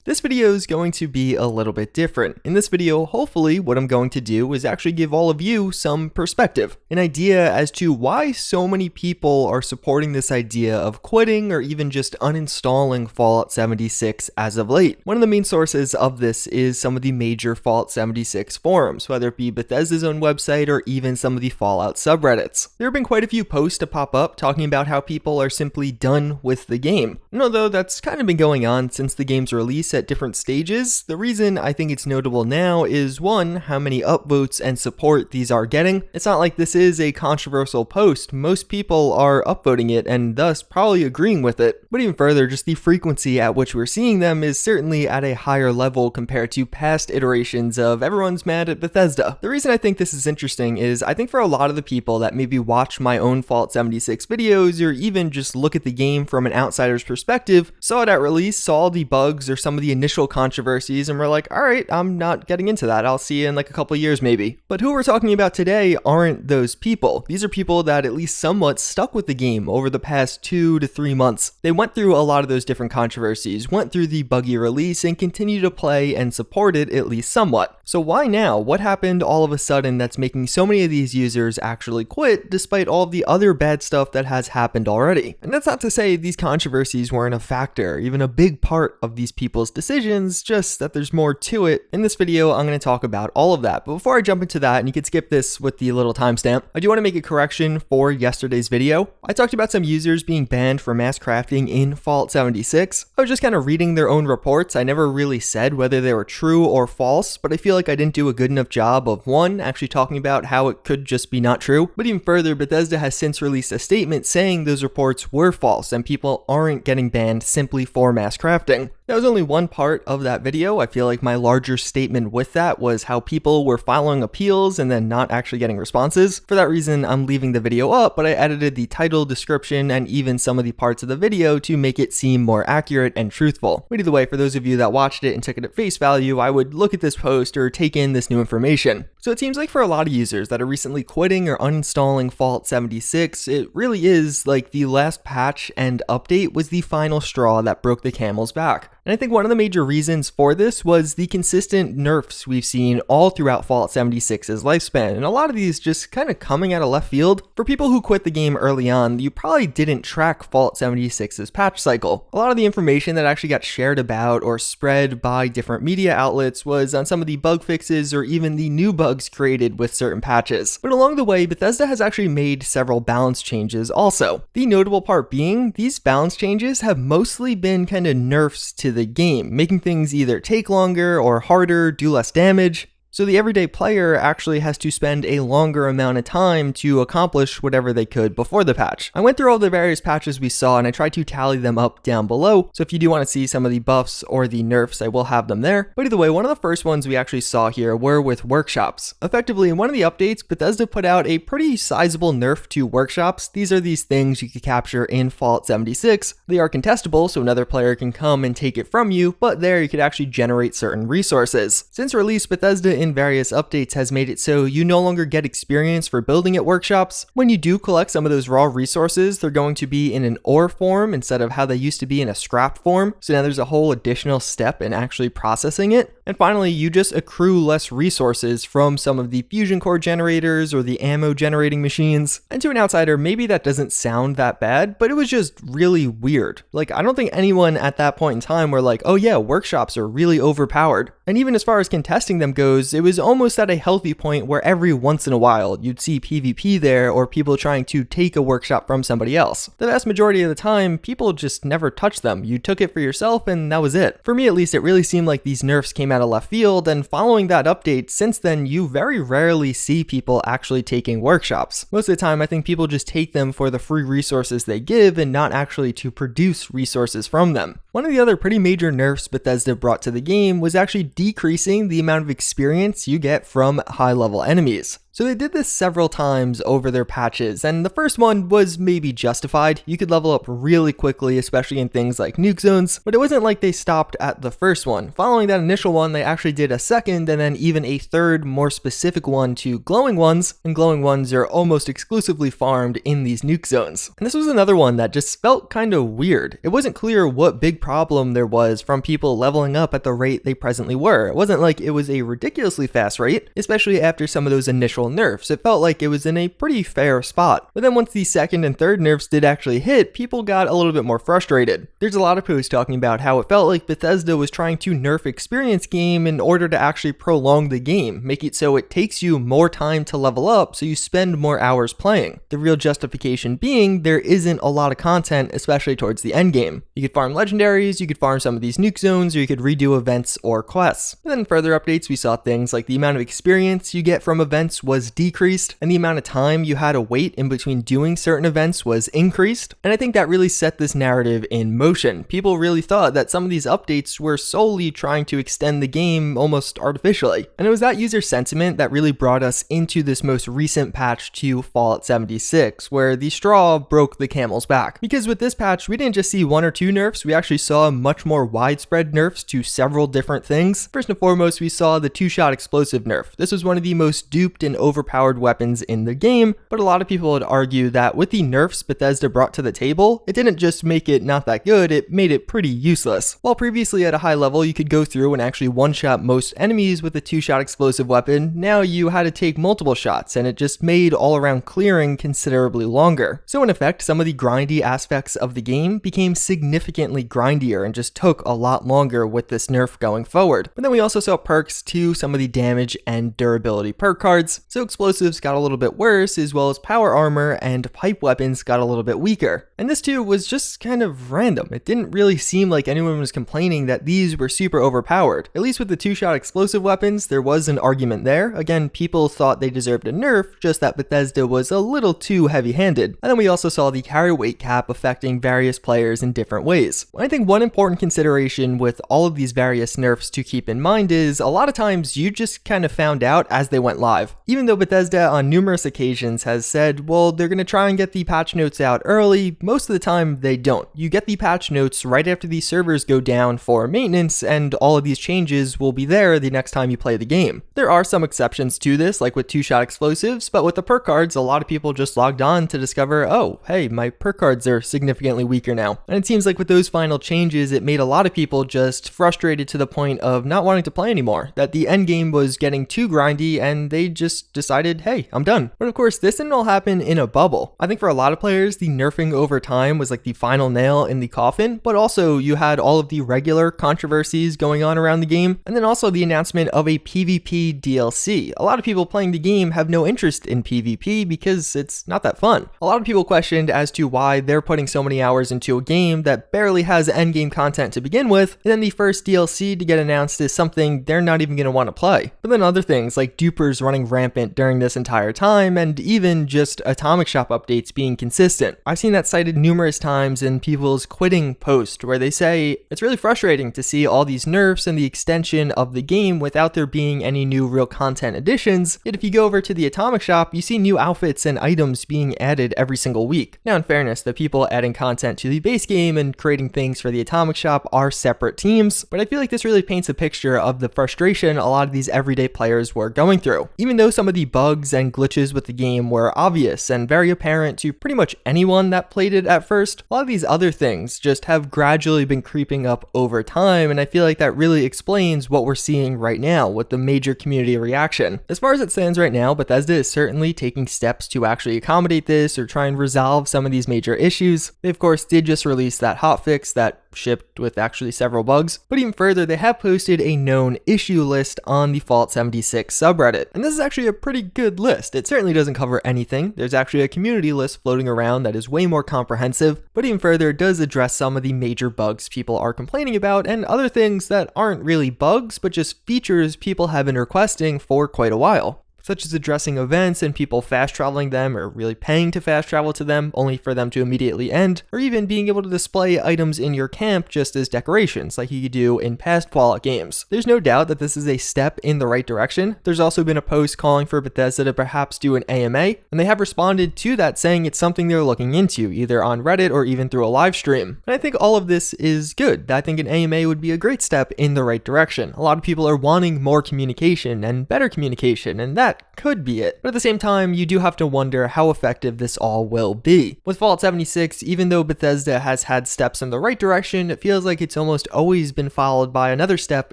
This video is going to be a little bit different. In this video, hopefully what I'm going to do is actually give all of you some perspective, an idea as to why so many people are supporting this idea of quitting or even just uninstalling Fallout 76 as of late. One of the main sources of this is some of the major Fallout 76 forums, whether it be Bethesda's own website or even some of the Fallout subreddits. There have been quite a few posts to pop up talking about how people are simply done with the game. And although that's kind of been going on since the game's release at different stages, the reason I think it's notable now is one, how many upvotes and support these are getting. It's not like this is a controversial post. Most people are upvoting it and thus probably agreeing with it. But even further, just the frequency at which we're seeing them is certainly at a higher level compared to past iterations of everyone's mad at Bethesda. The reason I think this is interesting is I think for a lot of the people that maybe watch my own Fallout 76 videos or even just look at the game from an outsider's perspective, saw it at release, saw the bugs or some of the initial controversies, and we're like, alright, I'm not getting into that. I'll see you in like a couple years maybe. But who we're talking about today aren't those people. These are people that at least somewhat stuck with the game over the past 2 to 3 months. They went through a lot of those different controversies, went through the buggy release, and continue to play and support it at least somewhat. So why now? What happened all of a sudden that's making so many of these users actually quit despite all of the other bad stuff that has happened already? And that's not to say these controversies weren't a factor, even a big part of these people's decisions, just that there's more to it. In this video, I'm going to talk about all of that. But before I jump into that, and you can skip this with the little timestamp, I do want to make a correction for yesterday's video. I talked about some users being banned for mass crafting in Fallout 76. I was just kind of reading their own reports. I never really said whether they were true or false, but I feel like I didn't do a good enough job of one, actually talking about how it could just be not true. But even further, Bethesda has since released a statement saying those reports were false and people aren't getting banned simply for mass crafting. That was only one part of that video. I feel like my larger statement with that was how people were filing appeals and then not actually getting responses. For that reason, I'm leaving the video up, but I edited the title, description, and even some of the parts of the video to make it seem more accurate and truthful. But either way, for those of you that watched it and took it at face value, I would look at this post or take in this new information. So it seems like for a lot of users that are recently quitting or uninstalling Fallout 76, it really is like the last patch and update was the final straw that broke the camel's back. And I think one of the major reasons for this was the consistent nerfs we've seen all throughout Fallout 76's lifespan, and a lot of these just kind of coming out of left field. For people who quit the game early on, you probably didn't track Fallout 76's patch cycle. A lot of the information that actually got shared about or spread by different media outlets was on some of the bug fixes or even the new bugs created with certain patches. But along the way, Bethesda has actually made several balance changes also. The notable part being, these balance changes have mostly been kind of nerfs to the game, making things either take longer or harder, do less damage. So the everyday player actually has to spend a longer amount of time to accomplish whatever they could before the patch. I went through all the various patches we saw and I tried to tally them up down below, so if you do want to see some of the buffs or the nerfs, I will have them there. But either way, one of the first ones we actually saw here were with workshops. Effectively, in one of the updates, Bethesda put out a pretty sizable nerf to workshops. These are these things you could capture in Fallout 76. They are contestable, so another player can come and take it from you, but there you could actually generate certain resources. Since release, Bethesda in various updates has made it so you no longer get experience for building at workshops. When you do collect some of those raw resources, they're going to be in an ore form instead of how they used to be in a scrap form. So now there's a whole additional step in actually processing it. And finally, you just accrue less resources from some of the fusion core generators or the ammo generating machines. And to an outsider, maybe that doesn't sound that bad, but it was just really weird. Like, I don't think anyone at that point in time were like, oh yeah, workshops are really overpowered. And even as far as contesting them goes, it was almost at a healthy point where every once in a while you'd see PvP there or people trying to take a workshop from somebody else. The vast majority of the time, people just never touched them. You took it for yourself and that was it. For me at least, it really seemed like these nerfs came out of left field, and following that update, since then you very rarely see people actually taking workshops. Most of the time I think people just take them for the free resources they give and not actually to produce resources from them. One of the other pretty major nerfs Bethesda brought to the game was actually decreasing the amount of experience you get from high level enemies. So they did this several times over their patches, and the first one was maybe justified. You could level up really quickly, especially in things like nuke zones, but it wasn't like they stopped at the first one. Following that initial one, they actually did a second and then even a third, more specific one to glowing ones, and glowing ones are almost exclusively farmed in these nuke zones. And this was another one that just felt kind of weird. It wasn't clear what big problem there was from people leveling up at the rate they presently were. It wasn't like it was a ridiculously fast rate, especially after some of those initial nerfs. It felt like it was in a pretty fair spot. But then once the second and third nerfs did actually hit, people got a little bit more frustrated. There's a lot of posts talking about how it felt like Bethesda was trying to nerf experience game in order to actually prolong the game, make it so it takes you more time to level up so you spend more hours playing. The real justification being there isn't a lot of content, especially towards the end game. You could farm legendaries, you could farm some of these nuke zones, or you could redo events or quests. And then in further updates, we saw things like the amount of experience you get from events was decreased, and the amount of time you had to wait in between doing certain events was increased. And I think that really set this narrative in motion. People really thought that some of these updates were solely trying to extend the game almost artificially. And it was that user sentiment that really brought us into this most recent patch to Fallout 76, where the straw broke the camel's back. Because with this patch, we didn't just see one or two nerfs, we actually saw much more widespread nerfs to several different things. First and foremost, we saw the two-shot explosive nerf. This was one of the most duped and overpowered weapons in the game, but a lot of people would argue that with the nerfs Bethesda brought to the table, it didn't just make it not that good, it made it pretty useless. While previously at a high level you could go through and actually one-shot most enemies with a two-shot explosive weapon, now you had to take multiple shots, and it just made all-around clearing considerably longer. So in effect, some of the grindy aspects of the game became significantly grindier and just took a lot longer with this nerf going forward. But then we also saw perks to some of the damage and durability perk cards, so explosives got a little bit worse, as well as power armor and pipe weapons got a little bit weaker. And this too was just kind of random. It didn't really seem like anyone was complaining that these were super overpowered. At least with the two-shot explosive weapons, there was an argument there. Again, people thought they deserved a nerf, just that Bethesda was a little too heavy-handed. And then we also saw the carry weight cap affecting various players in different ways. I think one important consideration with all of these various nerfs to keep in mind is a lot of times you just kind of found out as they went live. Even though Bethesda on numerous occasions has said, well, they're going to try and get the patch notes out early, most of the time they don't. You get the patch notes right after these servers go down for maintenance, and all of these changes will be there the next time you play the game. There are some exceptions to this, like with two-shot explosives, but with the perk cards, a lot of people just logged on to discover, oh, hey, my perk cards are significantly weaker now. And it seems like with those final changes, it made a lot of people just frustrated to the point of not wanting to play anymore, that the end game was getting too grindy and they just decided, hey, I'm done. But of course, this didn't all happen in a bubble. I think for a lot of players, the nerfing over time was like the final nail in the coffin, but also you had all of the regular controversies going on around the game, and then also the announcement of a PvP DLC. A lot of people playing the game have no interest in PvP because it's not that fun. A lot of people questioned as to why they're putting so many hours into a game that barely has endgame content to begin with, and then the first DLC to get announced is something they're not even going to want to play. But then other things like dupers running rampant during this entire time, and even just Atomic Shop updates being consistent. I've seen that cited numerous times in people's quitting post where they say it's really frustrating to see all these nerfs and the extension of the game without there being any new real content additions, yet if you go over to the Atomic Shop, you see new outfits and items being added every single week. Now in fairness, the people adding content to the base game and creating things for the Atomic Shop are separate teams, but I feel like this really paints a picture of the frustration a lot of these everyday players were going through. Even though some of the bugs and glitches with the game were obvious and very apparent to pretty much anyone that played it at first, a lot of these other things just have gradually been creeping up over time, and I feel like that really explains what we're seeing right now with the major community reaction. As far as it stands right now, Bethesda is certainly taking steps to actually accommodate this or try and resolve some of these major issues. They of course did just release that hotfix that shipped with actually several bugs, but even further, they have posted a known issue list on the Fallout 76 subreddit, and this is actually a pretty good list. It certainly doesn't cover anything. There's actually a community list floating around that is way more comprehensive, but even further, it does address some of the major bugs people are complaining about and other things that aren't really bugs, but just features people have been requesting for quite a while. such as addressing events and people fast traveling them or really paying to fast travel to them only for them to immediately end, or even being able to display items in your camp just as decorations like you could do in past Fallout games. There's no doubt that this is a step in the right direction. There's also been a post calling for Bethesda to perhaps do an AMA, and they have responded to that saying it's something they're looking into, either on Reddit or even through a live stream. And I think all of this is good. I think an AMA would be a great step in the right direction. A lot of people are wanting more communication and better communication, and that could be it. But at the same time, you do have to wonder how effective this all will be. With Fallout 76, even though Bethesda has had steps in the right direction, it feels like it's almost always been followed by another step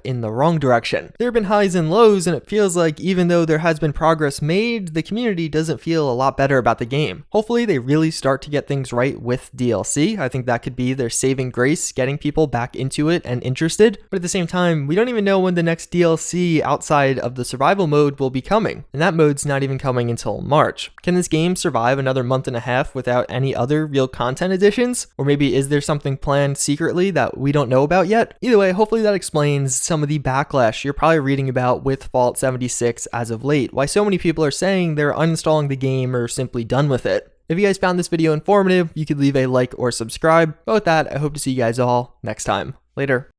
in the wrong direction. There have been highs and lows, and it feels like even though there has been progress made, the community doesn't feel a lot better about the game. Hopefully they really start to get things right with DLC. I think that could be their saving grace, getting people back into it and interested. But at the same time, we don't even know when the next DLC outside of the survival mode will be coming, and that mode's not even coming until March. Can this game survive another month and a half without any other real content additions? Or maybe is there something planned secretly that we don't know about yet? Either way, hopefully that explains some of the backlash you're probably reading about with Fallout 76 as of late, why so many people are saying they're uninstalling the game or simply done with it. If you guys found this video informative, you could leave a like or subscribe. But with that, I hope to see you guys all next time. Later.